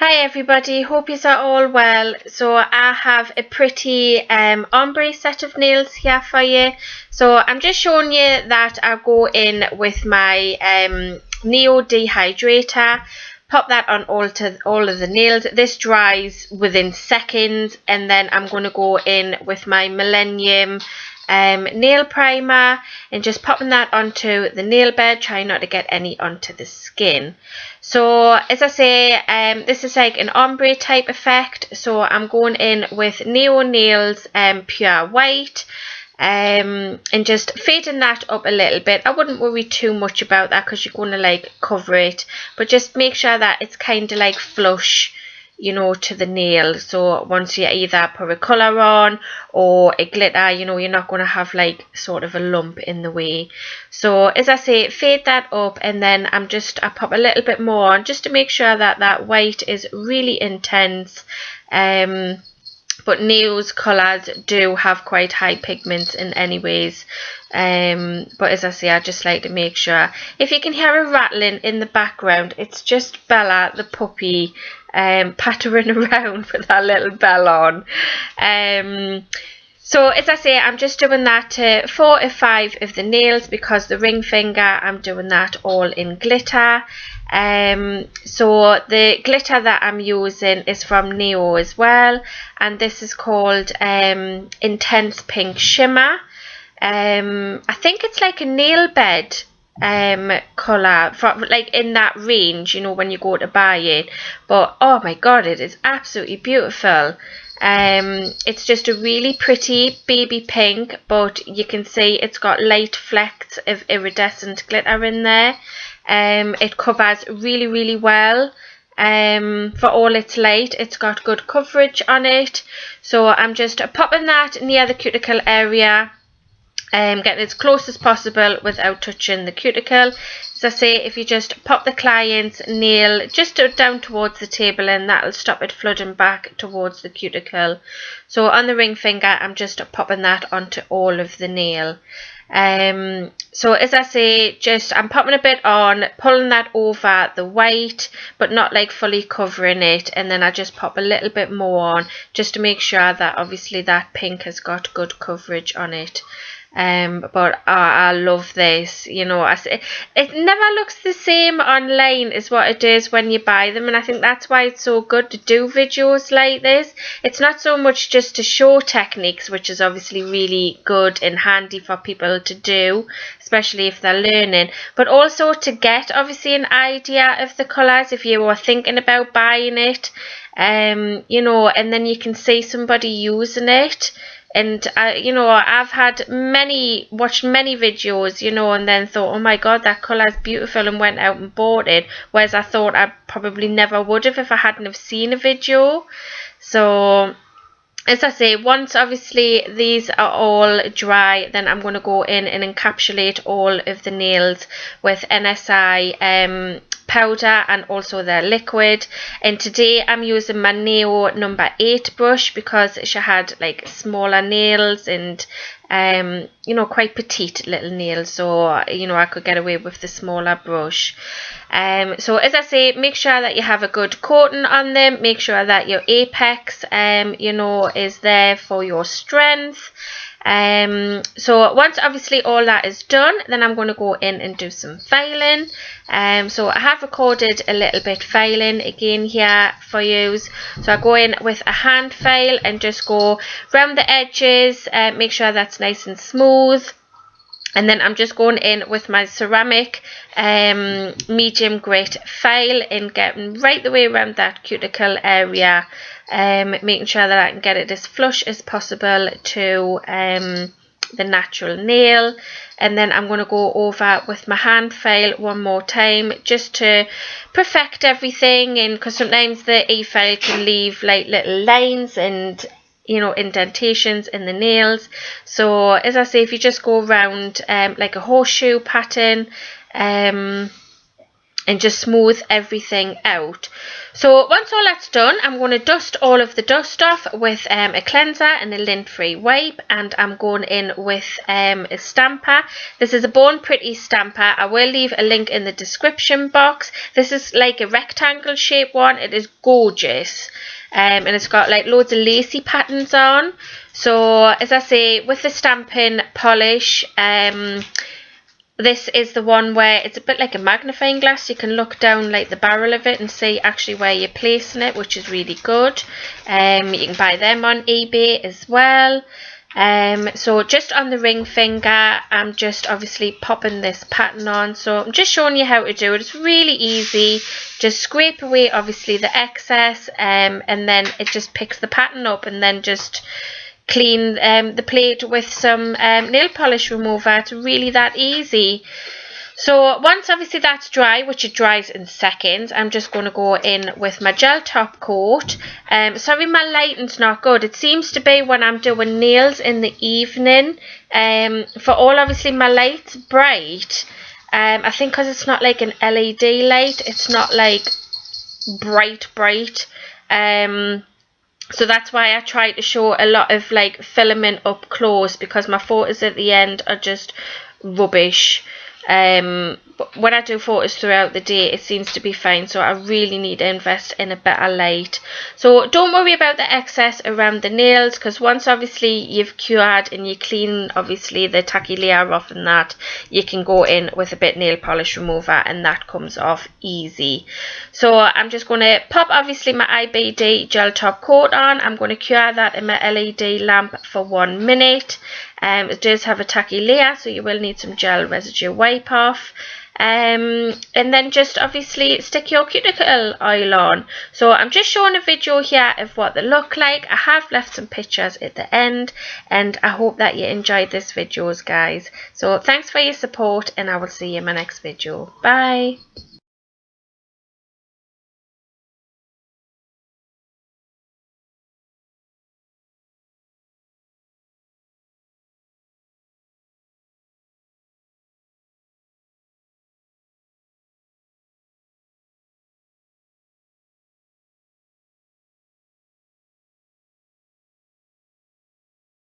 Hi everybody, hope you are all well. So I have a pretty ombre set of nails here for you. So I'm just showing you that I go in with my Neo dehydrator, pop that on all of the nails. This dries within seconds, and then I'm going to go in with my Millennium nail primer and just popping that onto the nail bed, trying not to get any onto the skin. So as I say, this is like an ombre type effect, so I'm going in with Neo Nails Pure White, and just fading that up a little bit. I wouldn't worry too much about that because you're going to like cover it, but just make sure that it's kind of like flush, you know, to the nail. So once you either put a colour on or a glitter, you know, you're not going to have like sort of a lump in the way. So as I say, fade that up, and then I pop a little bit more on just to make sure that that white is really intense. But Neo's colours do have quite high pigments in any ways. But as I say, I just like to make sure. If you can hear a rattling in the background, it's just Bella the puppy pattering around with her little bell on. So as I say, I'm just doing that to 4 or 5 of the nails, because the ring finger, I'm doing that all in glitter. So the glitter that I'm using is from Neo as well, and this is called Intense Pink Shimmer. I think it's like a nail bed colour, from like in that range, you know, when you go to buy it. But oh my god, it is absolutely beautiful. It's just a really pretty baby pink, but you can see it's got light flecks of iridescent glitter in there. It covers really well. For all its light, it's got good coverage on it. So I'm just popping that near the cuticle area, getting as close as possible without touching the cuticle. As I say, if you just pop the client's nail just down towards the table, and that'll stop it flooding back towards the cuticle. So on the ring finger, I'm just popping that onto all of the nail. So as I say, I'm popping a bit on, pulling that over the white, but not like fully covering it, and then I just pop a little bit more on just to make sure that obviously that pink has got good coverage on it. But I love this, you know. It never looks the same online as what it is when you buy them, and I think that's why it's so good to do videos like this. It's not so much just to show techniques, which is obviously really good and handy for people to do, especially if they're learning, but also to get obviously an idea of the colours if you were thinking about buying it, you know, and then you can see somebody using it. And you know, I've watched many videos, you know, and then thought, oh my god, that colour is beautiful, and went out and bought it, whereas I thought I probably never would have if I hadn't have seen a video. So as I say, once obviously these are all dry, then I'm going to go in and encapsulate all of the nails with NSI powder and also their liquid. And today I'm using my Neo number 8 brush, because she had like smaller nails and you know, quite petite little nails, so you know, I could get away with the smaller brush. So as I say, make sure that you have a good coating on them, make sure that your apex you know, is there for your strength. So once obviously all that is done, then I'm going to go in and do some filing. So I have recorded a little bit filing again here for you. So I go in with a hand file and just go round the edges, make sure that's nice and smooth. And then I'm just going in with my ceramic medium grit file and getting right the way around that cuticle area, making sure that I can get it as flush as possible to the natural nail. And then I'm going to go over with my hand file one more time just to perfect everything, and because sometimes the e-file can leave like little lines and, you know, indentations in the nails. So as I say, if you just go around like a horseshoe pattern, just smooth everything out. So once all that's done, I'm going to dust all of the dust off with a cleanser and a lint-free wipe, and I'm going in with a stamper. This is a Born Pretty stamper. I will leave a link in the description box. This is like a rectangle shaped one. It is gorgeous, and it's got like loads of lacy patterns on. So as I say, with the stamping polish, this is the one where it's a bit like a magnifying glass. You can look down like the barrel of it and see actually where you're placing it, which is really good. You can buy them on eBay as well. So just on the ring finger, I'm just obviously popping this pattern on. So I'm just showing you how to do it. It's really easy. Just scrape away obviously the excess, and then it just picks the pattern up, and then just clean the plate with some nail polish remover. It's really that easy. So once obviously that's dry, which it dries in seconds, I'm just going to go in with my gel top coat. Sorry, my lighting's not good. It seems to be when I'm doing nails in the evening, for all obviously my light's bright. I think because it's not like an LED light, it's not like bright. So that's why I try to show a lot of like filament up close, because my photos at the end are just rubbish. But when I do photos throughout the day, it seems to be fine. So I really need to invest in a better light. So don't worry about the excess around the nails, because once obviously you've cured and you clean obviously the tacky layer off and that, you can go in with a bit nail polish remover and that comes off easy. So I'm just going to pop obviously my IBD gel top coat on. I'm going to cure that in my LED lamp for 1 minute. It does have a tacky layer, so you will need some gel residue wipe off. And then just obviously stick your cuticle oil on. So I'm just showing a video here of what they look like. I have left some pictures at the end, and I hope that you enjoyed this videos, guys. So thanks for your support, and I will see you in my next video. Bye.